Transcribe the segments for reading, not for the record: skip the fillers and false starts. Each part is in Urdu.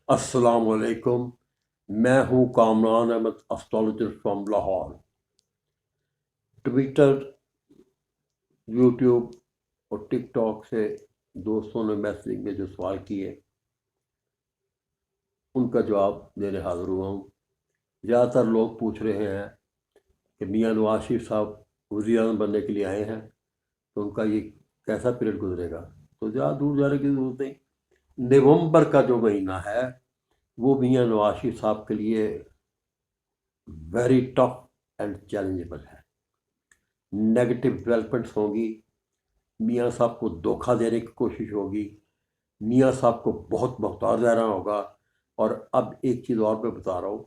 السلام علیکم، میں ہوں Kamran Ahmed astrologer from Lahore. Twitter, YouTube اور ٹک ٹاک سے دوستوں نے میسیج میں جو سوال کیے ان کا جواب دینے حاضر ہوا ہوں۔ زیادہ تر لوگ پوچھ رہے ہیں کہ میاں نواز شریف صاحب وزیر اعظم بننے کے لیے آئے ہیں تو ان کا یہ کیسا پیریڈ گزرے گا، تو زیادہ دور جانے کی ضرورت نہیں۔ نومبر کا جو مہینہ ہے وہ میاں نواز شریف صاحب کے لیے ویری ٹف اینڈ چیلنجیبل ہے۔ نیگیٹو ڈیولپمنٹس ہوں گی، میاں صاحب کو دھوکہ دینے کی کوشش ہوگی، میاں صاحب کو بہت محتاط رہنا ہوگا۔ اور اب ایک چیز اور میں بتا رہا ہوں،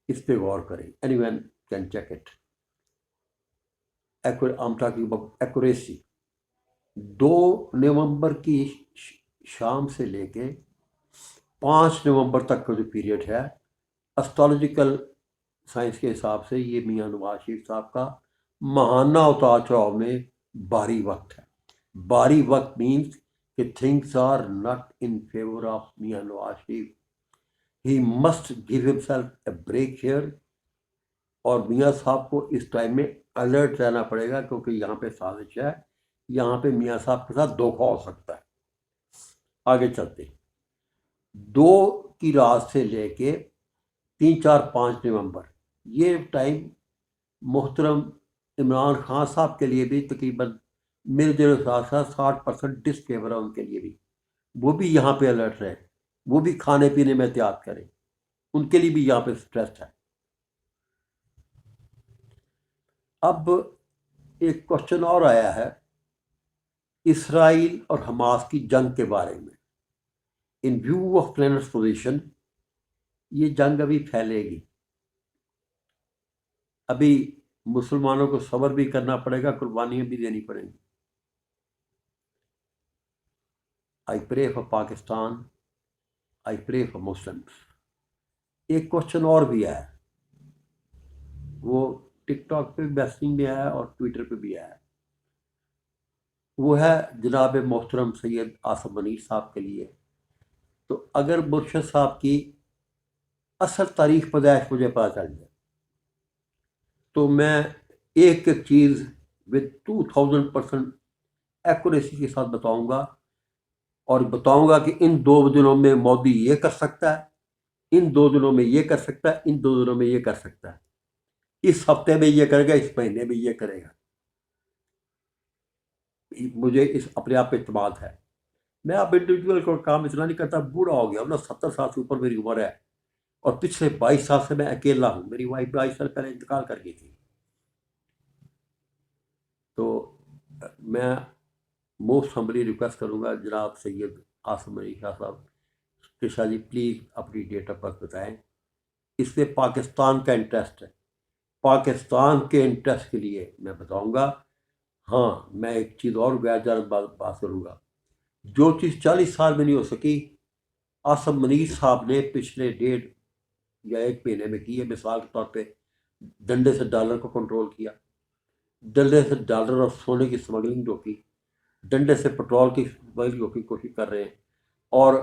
اس پہ غور کریں۔ Any one can check it. I'm talking about accuracy۔ 2 نومبر کی شام سے لے کے 5 نومبر تک کا جو پیریڈ ہے، اسٹرالوجیکل سائنس کے حساب سے یہ میاں نواز شریف صاحب کا ماہانہ اتار چڑھاؤ میں بھاری وقت ہے۔ بھاری وقت مینس کہ things are not in favour of Mian Nawaz Sharif. He must give himself a break here, اور میاں صاحب کو اس ٹائم میں الرٹ رہنا پڑے گا، کیونکہ یہاں پہ سازش ہے، یہاں پہ میاں صاحب کے ساتھ دھوکہ ہو سکتا ہے۔ آگے چلتے، 2 کی رات سے لے کے 3، 4، 5 نومبر، یہ ٹائم محترم عمران خان صاحب کے لیے بھی تقریباً میرے دل و ساتھ ساتھ 60% ڈسفیور ہے ان کے لیے بھی۔ وہ بھی یہاں پہ الرٹ رہے، وہ بھی کھانے پینے میں احتیاط کریں، ان کے لیے بھی یہاں پہ سٹریس ہے۔ اب ایک کوشچن اور آیا ہے اسرائیل اور حماس کی جنگ کے بارے میں۔ In view of planets position, یہ جنگ ابھی پھیلے گی، ابھی مسلمانوں کو صبر بھی کرنا پڑے گا، قربانیاں بھی دینی پڑیں گی۔ آئی pray for Pakistan, I pray for Muslims. ایک کوشچن اور بھی آیا، وہ ٹک ٹاک پہ میسنگ میں آیا اور ٹویٹر پہ بھی آیا، وہ ہے جناب محترم سید آصف منیر صاحب کے لیے۔ تو اگر مرشد صاحب کی اصل تاریخ پیدائش مجھے پتہ چل جائے تو میں ایک ایک چیز with 2000% ایکوریسی کے ساتھ بتاؤں گا، اور بتاؤں گا کہ ان 2 دنوں میں مودی یہ کر سکتا ہے، ان 2 دنوں میں یہ کر سکتا ہے، ان 2 دنوں میں یہ کر سکتا ہے، اس ہفتے میں یہ کرے گا، اس مہینے میں یہ کرے گا۔ مجھے اس اپنے آپ پہ اعتماد ہے۔ میں اب انڈیویجول کو کام اتنا نہیں کرتا، بوڑھا ہو گیا، 70 سال سے اوپر میری عمر ہے، اور پچھلے 22 سال سے میں اکیلا ہوں۔ میری وائف 22 سال پہلے انتقال کر گئی تھی۔ تو میں موسٹ ہمبلی ریکویسٹ کروں گا جناب سید آصف منیر شاہ صاحب کہ شاہ جی پلیز اپنی ڈیٹ آف برتھ بتائیں۔ اس میں پاکستان کا انٹرسٹ ہے، پاکستان کے انٹرسٹ کے لیے میں بتاؤں گا۔ ہاں، میں ایک چیز اور غیر جانب بات کروں گا، جو چیز 40 سال میں نہیں ہو سکی، آصف منیر صاحب نے پچھلے 1.5 یا 1 مہینے میں کی ہے۔ مثال کے طور پہ ڈنڈے سے ڈالر کو کنٹرول کیا، ڈنڈے سے ڈالر اور سونے کی سمگلنگ روکی، ڈنڈے سے پٹرول کی سمگلنگ روکنے کی کوشش کر رہے ہیں، اور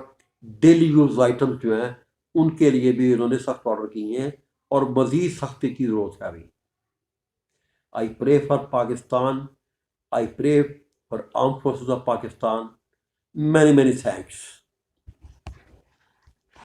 ڈیلی یوز آئٹمس جو ہیں ان کے لیے بھی انہوں نے سخت آرڈر کیے ہیں، اور مزید سختی کی ضرورت ہے ابھی۔ آئی pray for Pakistan, I pray for arm forces of Pakistan. Many thanks.